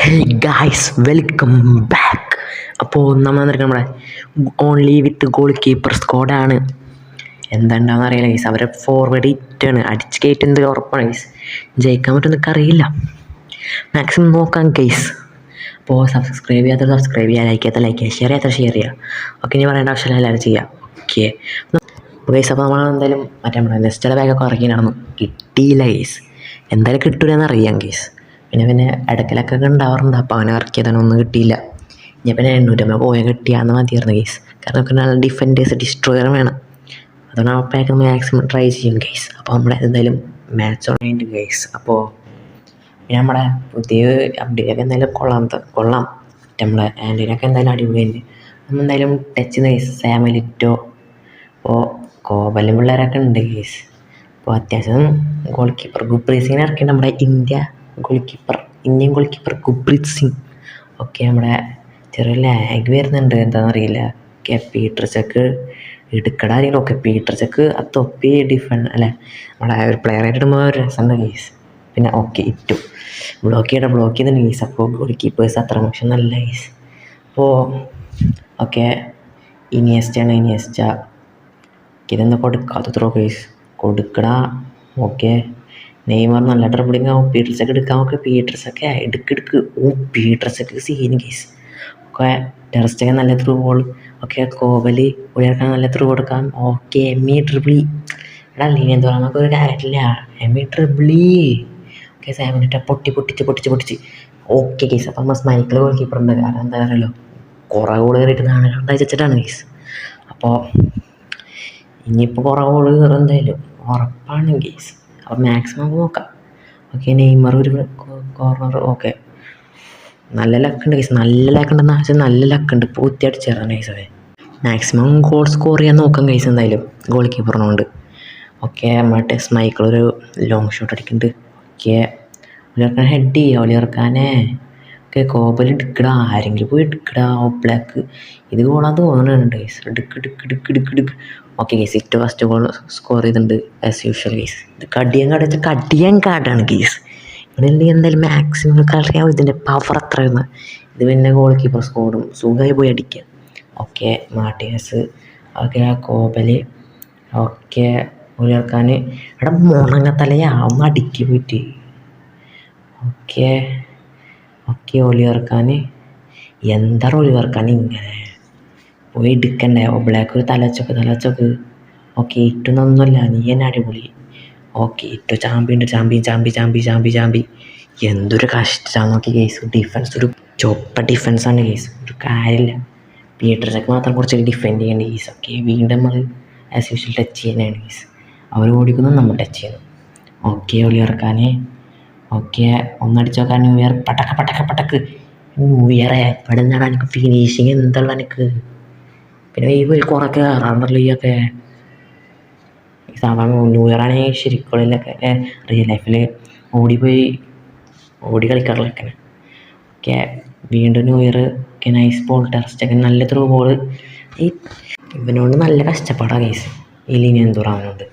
Hey guys, welcome back. അപ്പോൾ നമ്മൾ വന്നിരിക്കുന്നത് നമ്മുടെ ഓൺലി വിത്ത് ഗോൾ കീപ്പർ സ്ക്വാഡാണ്. എന്താണ്ടാന്ന് അറിയില്ല ഗൈസ്, അവരെ ഫോർവേഡ് ഇറ്റാണ് അടിച്ച് കയറ്റുന്നത് ഉറപ്പാണ് ഗൈസ്. ജയിക്കാൻ പറ്റുമെന്നൊക്കെ അറിയില്ല, മാക്സിമം നോക്കാം ഗൈസ്. അപ്പോൾ സബ്സ്ക്രൈബ് ചെയ്യാത്ത സബ്സ്ക്രൈബ് ചെയ്യുക, ലൈക്ക് ചെയ്യാത്ത ലൈക്ക് ചെയ്യുക, ഷെയർ ചെയ്യാത്ത ഷെയർ ചെയ്യുക. ഓക്കെ, ഇനി പറയേണ്ട ആവശ്യമില്ല, എല്ലാവരും ചെയ്യാം. ഓക്കെ ഗൈസ്, അപ്പോൾ നമ്മൾ എന്തായാലും നമ്മുടെ നെക്സ്റ്റ് ബാഗൊക്കെ ഇറങ്ങി നടന്നു, കിട്ടിയില്ല ഗൈസ്. എന്തായാലും കിട്ടൂലെന്ന് അറിയാം ഗൈസ്. പിന്നെ ഇടയ്ക്കിലൊക്കെ ഉണ്ടാവാറുണ്ട്, അപ്പോൾ അവനെ ഇറക്കിയതാണ്, ഒന്നും കിട്ടിയില്ല. ഞാൻ പിന്നെ 850 പോയാൽ കിട്ടിയാന്ന് മതിയായിരുന്നു ഗൈസ്. കാരണം നമുക്ക് നല്ല ഡിഫൻഡേഴ്സ് ഡിസ്ട്രോയർ വേണം. അതുകൊണ്ട് ആ പാക്ക് മാക്സിമം ട്രൈ ചെയ്യും ഗൈസ്. അപ്പോൾ നമ്മുടെ എന്തായാലും മാച്ച് ഓൺലൈൻ ഗൈസ്. അപ്പോൾ പിന്നെ നമ്മുടെ പുതിയ അപ്ഡേറ്റൊക്കെ എന്തായാലും കൊള്ളാം. നമ്മളെ ആൻറ്റീനൊക്കെ എന്തായാലും അടിപൊളിയുണ്ട്. നമ്മൾ എന്തായാലും ടച്ച് ഗൈസ്. സാമലിറ്റോ, അപ്പോൾ കോബലും പിള്ളേരൊക്കെ ഉണ്ട് ഗൈസ്. അപ്പോൾ അത്യാവശ്യം ഗോൾ കീപ്പർ ഗുപ്രീത് സിങ്ങിനെ ഇറക്കി, നമ്മുടെ Indian goal keeper Gurpreet Singh. Okay, നമ്മുടെ ചെറിയ ലാഗ് വരുന്നുണ്ട്, എന്താണെന്നറിയില്ല. ഓക്കെ, പീറ്റർ ചെക്ക് എടുക്കടാ അറിയില്ല. ഓക്കെ, പീറ്റർ ചെക്ക് ആ തൊപ്പി അല്ലേ നമ്മുടെ ഒരു പ്ലെയറായിട്ട് ഇടുമ്പോൾ ഒരു രസമുണ്ട് ഗൈസ്. പിന്നെ ഓക്കെ, ബ്ലോക്ക് ചെയ്തിട്ടുണ്ട് ഗൈസ്. അപ്പോൾ ഗോൾ കീപ്പേഴ്സ് അത്ര മോശം നല്ല ഗൈസ്. അപ്പോൾ ഓക്കെ, ഇനിയസ്റ്റ ഇതെന്താ കൊടുക്കാത്ത ത്രോ ഗൈസ്, കൊടുക്കടാ. ഓക്കെ, നെയ്മർ നല്ല ഡ്രിബിളിംഗ് ആവും. പീറ്റർസൊക്കെ എടുക്കാൻ നോക്കുക, പീറ്റർസൊക്കെ എടുക്ക്. പീറ്റർസൊക്കെ സീൻ ഗൈസ്. ഓക്കെ, ടെറസ്റ്റൊക്കെ നല്ല ത്രൂ ബോൾ. ഓക്കെ, കോബലി ഉയർക്കാൻ നല്ല ത്രൂ കൊടുക്കാം. ഓക്കെ, എമ്മി ട്രിബിളി എടാ ലീൻ എന്തോ നമുക്കൊരു കാര്യമില്ല. എമ്മി ട്രിബിളി. ഓക്കെ, സാമിനിട്ട പൊട്ടിച്ച്. ഓക്കെ ഗൈസ്, അപ്പം നമ്മൾ മൈക്കിൾ ഗോൾ കീപ്പറുണ്ട്. കാരണം എന്താ പറയുമല്ലോ, കുറേ ഗോൾ കയറിയിട്ടാണ് വെച്ചിട്ടാണ് ഗൈസ്. അപ്പോൾ ഇനിയിപ്പോൾ കുറേ ഗോൾ കയറും എന്തായാലും ഉറപ്പാണ് ഗൈസ്. അപ്പോൾ മാക്സിമം നോക്കാം. ഓക്കെ, നെയ്മർ ഒരു കോർണർ. ഓക്കെ, നല്ല ലക്കുണ്ട് ഗൈസ്, നല്ല ലക്കുണ്ട്. പൂത്തി അടിച്ചേറാൻ ഗൈസ്. അതെ, മാക്സിമം ഗോൾ സ്കോർ ചെയ്യാൻ നോക്കാം ഗൈസ് എന്തായാലും ഗോൾ കീപ്പറിനോണ്ട്. ഓക്കെ, മറ്റേ മൈക്കിൾ ഒരു ലോങ് ഷോട്ട് അടിക്കുന്നുണ്ട്. ഓക്കെ, ഒലിയർക്കാൻ ഹെഡ് ചെയ്യുക, ഒലിയർക്കാനെ. ഓക്കെ, കോബൽ എടുക്കടാ, ആരെങ്കിലും പോയി എടുക്കടാ. ബ്ലാക്ക് ഇത് ഗോളാന്ന് തോന്നുന്നുണ്ട് ഗൈസ്. എടുക്ക്. Okay guys, first goal score ചെയ്തിട്ടുണ്ട് ആസ് യൂഷ്വൽ ഗൈസ്. ഇത് കടിയാൻ കാർഡാണ് ഗൈസ്. ഇവിടെ എന്തായാലും മാക്സിമം അറിയാം ഇതിൻ്റെ പവർ എത്രയെന്ന്. ഇത് പിന്നെ ഗോൾ കീപ്പർ സ്കോറും സുഖമായി പോയി അടിക്കുക. Okay, Martinez. ഓക്കെ, കോബല്. ഓക്കെ, ഒലിയർക്കാൻ ഇവിടെ മുണങ്ങത്തലയാ ഒന്ന് അടിക്കി പോയിട്ട്. ഓക്കെ, ഒലിയർക്കാൻ എന്താ ഒലിയർക്കാൻ ഇങ്ങനെ പോയി എടുക്കണ്ടേ. ബ്ലാക്ക് ഒരു തലച്ചൊക്ക്. ഓക്കെ, ഇട്ടൊന്നൊന്നുമല്ല, നീ എന്നെ അടിപൊളി. ഓക്കെ, ചാമ്പി. എന്തൊരു കഷ്ടമാണ് നോക്കി കേസ്. ഡിഫൻസ് ഒരു ചൊപ്പ ഡിഫൻസാണ് കേസ്, ഒരു കാര്യമില്ല. പീറ്റർസൊക്കെ മാത്രം കുറച്ച് ഡിഫെൻഡ് ചെയ്യേണ്ട കേസ്. ഓക്കെ, വീണ്ടും നമ്മൾ ആസ് യൂഷ്വൽ ടച്ച് ചെയ്യാനാണ് കേസ്. അവർ ഓടിക്കുന്നു, നമ്മൾ ടച്ച് ചെയ്യുന്നു. ഓക്കെ, ഒലിയർക്കാൻ. ഓക്കെ, ഒന്നടിച്ച് നോക്കാൻ ന്യൂ ഇയർ. പടക്ക് ന്യൂ ഇയർ എവിടെ നിന്നാണ് എനിക്ക് ഫിനിഷിങ് എന്തുള്ള എനിക്ക്. പിന്നെ ഈ കുറേ കയറാറുണ്ടല്ലോ ഈ ഒക്കെ സാധാരണ. ന്യൂ ഇയർ ആണെങ്കിൽ ശരിക്കുള്ളിലൊക്കെ റിയൽ ലൈഫിൽ ഓടി കളിക്കാറില്ലൊക്കെ. ഓക്കെ, വീണ്ടും new year. Okay, nice ball. ടെറസ്റ്റൊക്കെ നല്ല ത്രൂ ബോൾ. ഇവനോട് നല്ല കഷ്ടപ്പാടാണ് കേസ്, ഈ ലീനിയൻ തുറാവനോട്.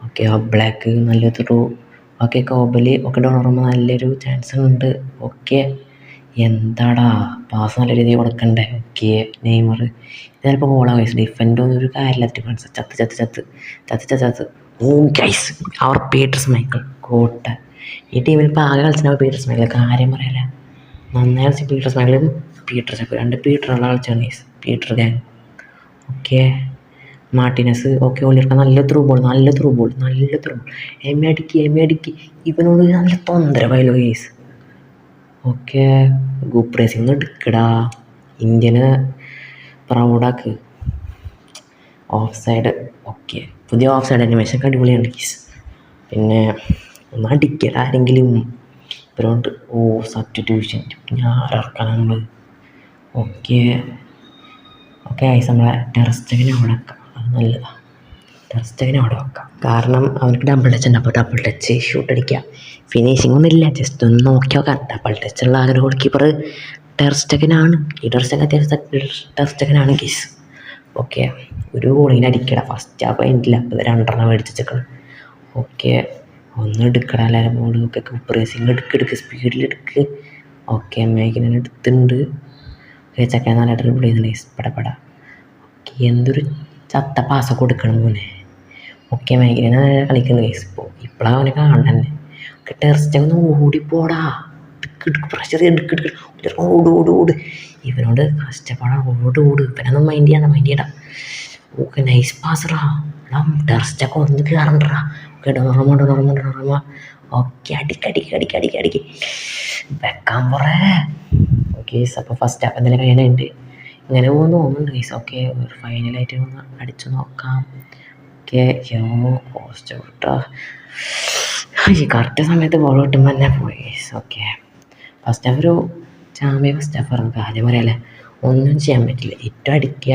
ഓക്കെ, ബ്ലാക്ക് നല്ല ത്രൂ. ഓക്കെ, കോബലി. ഓക്കെ, ഡോണറുമ്പോൾ നല്ലൊരു ചാൻസ് ഉണ്ട്. ഓക്കെ, എന്താടാ പാസ് നല്ല രീതിയിൽ കൊടുക്കണ്ടേ. ഓക്കെ, നെയ്മർ ഇത് ചിലപ്പോൾ ഗോളാണ് ഗൈസ്. ഡിഫൻഡ് ഒന്നും ഒരു കാര്യമില്ല. ഡിഫൻസ് ചത്ത്. ഓ ഗൈസ്, അവർ പീറ്റർ മൈക്കിൾ കോട്ട. ഈ ടീമിൽ ഇപ്പോൾ ആകെ കളിച്ചാൽ പീറ്റർ മൈക്കിൾ, കാര്യം പറയല. നന്നായി കളിച്ച് പീറ്റർ മൈക്കിളും പീറ്റർ ചക്ക്, രണ്ട് പീറ്ററുള്ള കളിച്ചാണ് guys, Peter gang. Okay, Martinez. Okay, ഒലിയർക്കാൻ നല്ല ത്രൂ ബോൾ. എമ്മി അടിക്ക്. ഇവനോട് നല്ല തൊന്തരവായല്ലോ ഗൈസ്. ഓക്കെ, ഗുപ്രേസിങ് എടുക്കടാ, ഇന്ത്യന് പ്രൗഡാക്ക്. Offside. ഓക്കെ, പുതിയ ഓഫ് സൈഡ് അനിമേഷനൊക്കെ അടിപൊളിയാണ് ഗൈസ്. പിന്നെ ഒന്ന് അടിക്കടാ ആരെങ്കിലും ഇവരോണ്ട്. സബ്സ്റ്റിറ്റ്യൂഷൻ ഞാൻ ആരർക്കാനാണ് നമ്മൾ. ഓക്കെ ഗൈസ്, നമ്മളെ ടെറസ്റ്റക്കിനെ അവിടെ വെക്കാം, അത് നല്ലതാണ്. ടെറസ്റ്റക്കിനെ അവിടെ വെക്കാം, കാരണം അവർക്ക് ഡബിൾ ടച്ച് ഉണ്ട്. അപ്പോൾ ഡബിൾ ടച്ച് ഷൂട്ട് അടിക്കുക. ഫിനിഷിംഗ് ഒന്നും ഇല്ല, ജസ്റ്റ് ഒന്ന് നോക്കി നോക്കാം. ഡബിൾ ടച്ചുള്ള ആ ഒരു ഗോൾ കീപ്പർ ടെറസ്റ്റക്കനാണ്. ഈ ടെറസ്റ്റക്കനാണ് ഗൈസ്. ഓക്കെ, ഒരു ഗോളിന് അടിക്കട. ഫസ്റ്റ് ഹാഫ് കഴിഞ്ഞിട്ടില്ല, അപ്പോൾ 2 മേടിച്ചേക്കണം. ഓക്കെ, ഒന്ന് എടുക്കട എല്ലാവരും ബോൾ. ഓക്കെ, പ്രേസിങ് എടുക്ക്, സ്പീഡിലെടുക്ക്. ഓക്കെ മേഘിനെ എടുത്തിട്ടുണ്ട്. ചക്ക നല്ല ഡ്രിബിൾ ചെയ്യുന്നുണ്ട് ഗൈസ് പടപട. ഓക്കെ എന്തൊരു ചത്ത പാസ കൊടുക്കണം മോനെ. ഓക്കെ മേഘിനെ കളിക്കുന്നു ഗൈസ്. ഇപ്പോഴാണ് അവനെ കാണണ്ടേ. ഓക്കെ ടെർസ്റ്റ് ഒന്ന് ഓടിപ്പോടാ. പ്രഷർ എടുക്ക് ഓട്. ഇവനോട് കഷ്ടപ്പാടാ. ഓട് ഇവനൊന്നും മൈൻഡ് ചെയ്യണ്ട. ഓക്കെ നൈസ് പാസറാ. എടാ ടെർസ്റ്റൊക്കെ ഒന്ന് കയറണ്ടടാ. ഓക്കെ ഡോറമ. ഓക്കെ അടിക്ക് വെക്കാൻ പോറേ. ഓക്കെ അപ്പോൾ ഫസ്റ്റ് ഹാഫ് എന്തെങ്കിലും കഴിയാനുണ്ട്. ഇങ്ങനെ പോകുന്നു തോന്നുന്നുണ്ട് ഗൈസ്. ഓക്കെ ഒരു ഫൈനലായിട്ട് ഒന്ന് അടിച്ചു നോക്കാം. ഓക്കെ പോസ്റ്റ് വിട്ടോ. ഈ കറക്റ്റ് സമയത്ത് ബോൾ കിട്ടുമ്പോൾ തന്നെ പോയി ഗൈസ്. ഓക്കെ ഫസ്റ്റ് ഹാഫ് ഒരു ഫസ്റ്റ് ഹാഫ് ഇറങ്ങുക ആദ്യം പറയാല്ലേ. ഒന്നും ചെയ്യാൻ പറ്റില്ല. ഏറ്റവും അടിക്കുക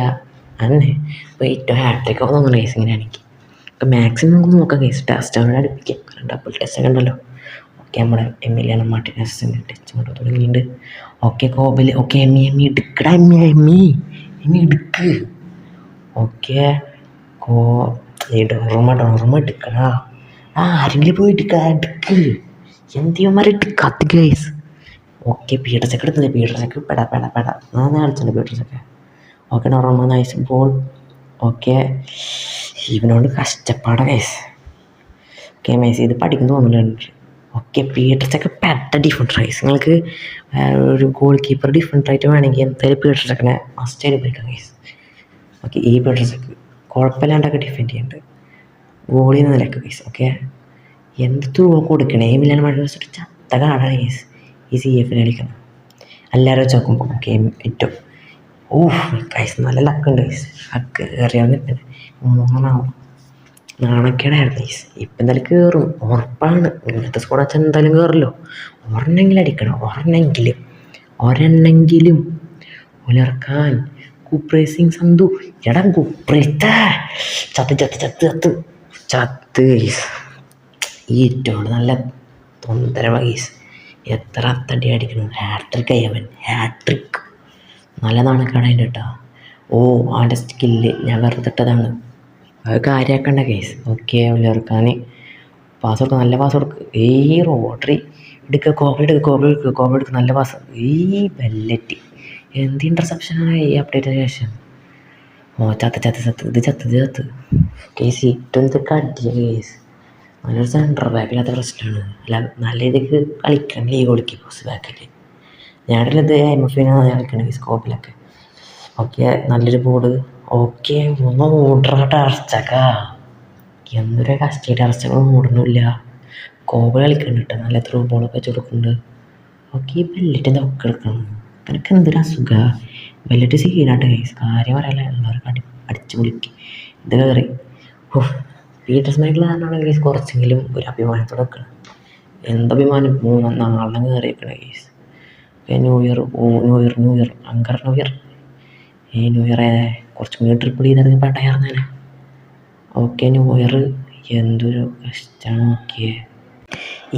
അങ്ങനെ. അപ്പോൾ ഏറ്റവും ഹാട്രിക്ക് ഒക്കെ തോന്നുന്നു ഗൈസ് ഇങ്ങനെ അടിക്കുക. അപ്പോൾ മാക്സിമം നമുക്ക് നോക്കാം ഗൈസ്. ടെസ്റ്റ് അടുപ്പിക്കാം. കാരണം ഡബിൾ ടെസ്റ്റ് ഒക്കെ ഉണ്ടല്ലോ. ഓക്കെ നമ്മുടെ എമിലിയാനോ മാർട്ടിനസിൻ്റെ ടച്ച് കൊണ്ട് തുടങ്ങിയിട്ടുണ്ട്. ഓക്കെ കോബൽ. ഓക്കെ എമ്മി എടുക്കടാ. എമ്മി എടുക്ക്. ഓക്കെ ഡോർമ എടുക്കടാ. ആരെങ്കിലും പോയി എടുക്ക്. എന്തിയന്മാർ എടുക്കാത്ത ഗൈസ്. ഓക്കെ പീഡർസൊക്കെ എടുത്തത്. പീഡർസൊക്കെ പെടാ ഞാൻ കളിച്ചിട്ടുണ്ട് പീഡർസൊക്കെ. ഓക്കെ ഡോർമ നൈസ് ബോൾ. ഓക്കെ ഇവനോട് കഷ്ടപ്പാടാ ഗൈസ്. ഓക്കെ മെസ്സി ഇത് പഠിക്കുന്നു തോന്നുന്നുണ്ട്. ഓക്കെ പീഡർസൊക്കെ പെട്ട ഡിഫറെൻറ്റ് റൈസ്. നിങ്ങൾക്ക് ഒരു ഗോൾ കീപ്പർ ഡിഫറെൻ്റ് ആയിട്ട് വേണമെങ്കിൽ എന്തായാലും പീഡർസൊക്കെ മസ്റ്റായിട്ട് പഠിക്കാം ഗൈസ്. ഓക്കെ ഈ പീഡർസൊക്കെ കുഴപ്പമില്ലാണ്ടൊക്കെ ഡിഫെൻഡ് ചെയ്യുന്നുണ്ട് ഗോളിൽ നിന്ന് നിലക്ക് ഗൈസ്. ഓക്കെ എന്ത് ത്രൂ കൊടുക്കണേ. മില്ലാൻ മാർട്ടിനസ് ഒരു ചത്ത കാടാണ് ഗൈസ് ഈ CF കളിക്കണം. എല്ലാവരും വെച്ച് നോക്കുമ്പോൾ. ഓക്കെ ഏറ്റവും ഗൈസ് നല്ല ലക്കുണ്ട് ഗൈസ്. ലക്ക് കയറിയാൽ മൂന്നാവും. നാണക്കേടായിരുന്നു ഗൈസ്. ഇപ്പം എന്തായാലും കയറും ഉറപ്പാണ്. ഇങ്ങനത്തെ സ്കോഡ് വെച്ചാൽ എന്തായാലും കയറല്ലോ. ഒരെണ്ണെങ്കിലും അടിക്കണം. ഒരെണ്ണെങ്കിലും ഉലർക്കാൻ. കുപ്രേസിങ് സന്തു എടാ കുപ്രേത്ത ചത്ത് ഗൈസ്. ഈ ഏറ്റവും നല്ല തൊന്തരവ ഗൈസ്. എത്ര അത്തടി അടിക്കണം. ഹാട്രിക് അവൻ ഹാട്രിക്. നല്ല നാണക്കേടായിട്ട് കേട്ടോ. അവൻ്റെ സ്കില്ല് ഞാൻ വെറുതെ ഇട്ടതാണ്. അത് കാര്യമാക്കണ്ട കേസ്. ഓക്കെ ഉലർക്കാൻ പാസ് കൊടുക്കുക. നല്ല പാസ് കൊടുക്കുക. റോഡറി എടുക്കുക. കോബിൾ എടുക്കുക. നല്ല പാസ്. ബെല്ലറ്റ് എന്ത് ഇൻ്റർസെപ്ഷനാണ് ഈ അപ്ഡേറ്റിന് ശേഷം. ചത്ത് കേസ്. ഏറ്റവും ഇതൊക്കെ അടിയ കേസ്. നല്ലൊരു സെൻറ്റർ ബാക്കില്ലാത്ത പ്രശ്നമാണ്. അല്ല നല്ല രീതിക്ക് കളിക്കണം ഈ ഗോളിക്ക് പോസ് ബാക്കിൽ. ഞാനിത് MF കളിക്കണം ഈ സ്കോപ്പിലൊക്കെ. ഓക്കെ നല്ലൊരു ബോർഡ്. ഓക്കെ ഒന്ന് ഓർഡറായിട്ട് അറച്ചക്ക. എന്തൊരു കഷ്ടമായിട്ട് അറച്ചൊക്കെ ഓടുന്നില്ല. കോബ് കളിക്കുന്നുണ്ട് കേട്ടോ. നല്ല ത്രൂ ബോളൊക്കെ വെച്ച് കൊടുക്കുന്നുണ്ട്. ഓക്കെ ഈ ബെല്ലറ്റ് ഒക്കെ എടുക്കണം. എനിക്ക് എന്തൊരു അസുഖമാണ് ബെല്ലറ്റ്. സീനായിട്ട് കേസ് കാര്യം പറയാല്ല. എല്ലാവർക്കും അടിച്ച് പൊളിക്കും. ഇത് കയറി പീറ്റേഴ്സ്മായിട്ടുള്ള കാരണമാണ് കേസ് കുറച്ചെങ്കിലും ഒരു അഭിമാനത്തോടെ വെക്കണം. എന്തഭിമാനം. 3-4 കയറിയേക്കണ കേസ്. ന്യൂ ഇയർ അങ്കർ ന്യൂ ഇയർ. ന്യൂ ഇയർ കുറച്ചും കൂടി ട്രിപ്പിൾ ചെയ്തിറങ്ങി പട്ടയാർന്നേനെ. ഓക്കെ ന്യൂ ഇയർ എന്തൊരു കഷ്ടമാണ്. ഓക്കെ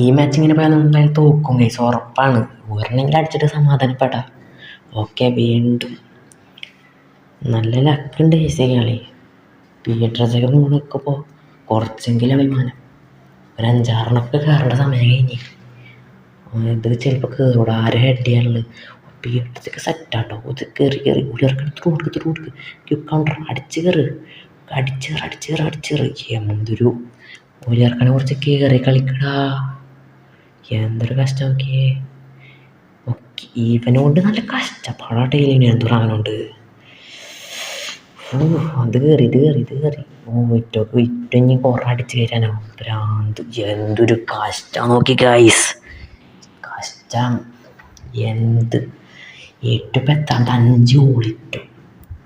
ഈ മാച്ച് ഇങ്ങനെ പോയാൽ എന്തായാലും തോക്കും കേസ് ഉറപ്പാണ്. ഒരെണ്ണെങ്കിലും അടിച്ചിട്ട് സമാധാനപ്പെടാം. ഓക്കെ വീണ്ടും നല്ല ലക്കുണ്ട് കേസ് കളി. പീറ്റേഴ്സൊക്കെ നോക്കുമ്പോൾ കുറച്ചെങ്കിലും അഭിമാനം. ഒരു 5-6 കയറേണ്ട സമയം കഴിഞ്ഞ്. ഇത് ചിലപ്പോൾ കയറൂടെ. ആരും ഹെഡ് ചെയ്യാനുള്ളത്. പീറ്റേഴ്സൊക്കെ സെറ്റാട്ടോ. ഇത് കയറി ഉയർക്കണം. ത്രൂ കൊടുക്ക്. ക്യുക്ക് കൗണ്ടർ അടിച്ച് കയറ്. എന്തൊരു ഉയർക്കണെ കുറച്ച് കയറി കളിക്കടാ. എന്തൊരു കഷ്ടം. ഓക്കെ ഇവനോണ്ട് നല്ല കഷ്ടപ്പാടാട്ടെ. എന്തോരം അവനോണ്ട്. അത് കയറി. ഇറ്റഞ്ഞ് കുറേ അടിച്ച് കയറ്റാനോ ഭ്രാന്ത്. എന്തൊരു കഷ്ടം നോക്കി ഗൈസ്. കഷ്ടം എന്ത്. 8 എത്താണ്ട് 5 ഗോളിട്ടു.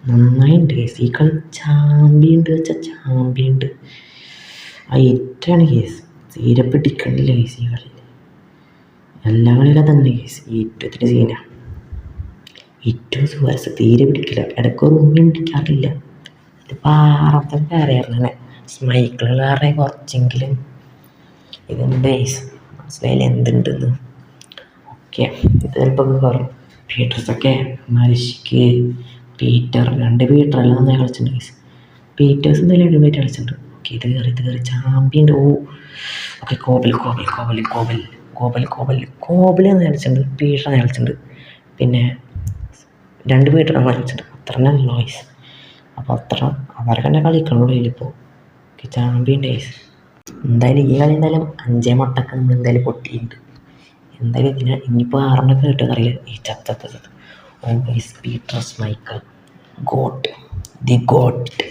നന്നായിട്ടുണ്ട് കേസ്. ഈ കളി ചാമ്പിയുണ്ട്. ഏറ്റമാണ് കേസ്. തീരെ പിടിക്കണില്ല കേസ് ഈ കളി. എല്ലാ കളിയിലും തന്നെ കേസ്. ഏറ്റത്തിന് സീനാണ്. ഏറ്റവും സുവാരസ് തീരെ പിടിക്കില്ല. ഇടയ്ക്കൊന്നും പിടിക്കാറില്ല. ഇത് പാറത്തെ കയറിയായിരുന്നു. സ്മൈക്കിൾ കാരണം കുറച്ചെങ്കിലും ഇതുണ്ട് കേസ്. മനസ്സിലായില്ല എന്തുണ്ടെന്ന്. ഓക്കെ ഇത് ചിലപ്പോൾ കയറും. പീറ്റേഴ്സൊക്കെ മരിക്ക് പീറ്റർ 2 പീറ്ററെല്ലാം നന്നായി കളിച്ചിട്ടുണ്ട് കേസ്. പീറ്റേഴ്സ് എന്തായാലും അടിപൊളിയായിട്ട് കളിച്ചിട്ടുണ്ട്. ഓക്കെ ഇത് കയറി ചാമ്പ്യൻ്റെ. ഓക്കെ കോബൽ കോബലെന്ന് കളിച്ചിട്ടുണ്ട്, പീട്ടർ കളിച്ചിട്ടുണ്ട്, പിന്നെ 2 പീട്ടർ കളിച്ചിട്ടുണ്ട്. അത്ര തന്നെ ഗൈസ്. അപ്പോൾ അത്ര അവരെ തന്നെ കളിക്കണുള്ളൂ ഇതിലിപ്പോൾ ചാമ്പ്യൻ ഡേയ്സ്. എന്തായാലും ഈ കളി എന്തായാലും 5 മുട്ടൊക്കെ നമ്മൾ എന്തായാലും പൊട്ടിയിട്ടുണ്ട്. എന്തായാലും ഇനിയിപ്പോൾ 6 കിട്ടുമെന്ന് അറിയില്ല. ഈ ചത്ത ഓ guys, Peter Michael goat, the goat.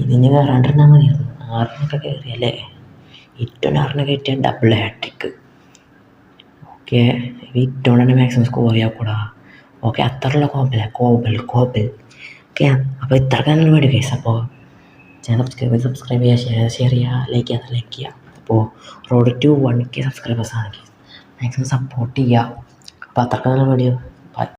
ഇതിന് കയറാണ്ടിരുന്നാൽ മതിയായിരുന്നു. 6 കയറിയല്ലേ, ഏറ്റവും 6 കയറ്റിയ ഡബിൾ ഹാട്രിക്ക്. ഓക്കെ, ഏറ്റവും തന്നെ മാക്സിമം സ്കോർ ചെയ്യാക്കൂടാ. ഓക്കെ, അത്രയുള്ള കോബൽ. ഓക്കെ, അപ്പോൾ ഇത്രക്കാനുള്ള വേണ്ടി കേസ്. അപ്പോൾ ചാനൽ സബ്സ്ക്രൈബ് ചെയ്യുക, ഷെയർ ചെയ്യുക, ലൈക്ക് ചെയ്യുക. അപ്പോൾ റോഡ് ടു 1K സബ്സ്ക്രൈബേഴ്സാണ്. മാക്സിമം സപ്പോർട്ട് ചെയ്യുക. അപ്പോൾ അത്രക്കാനുള്ള വീഡിയോ.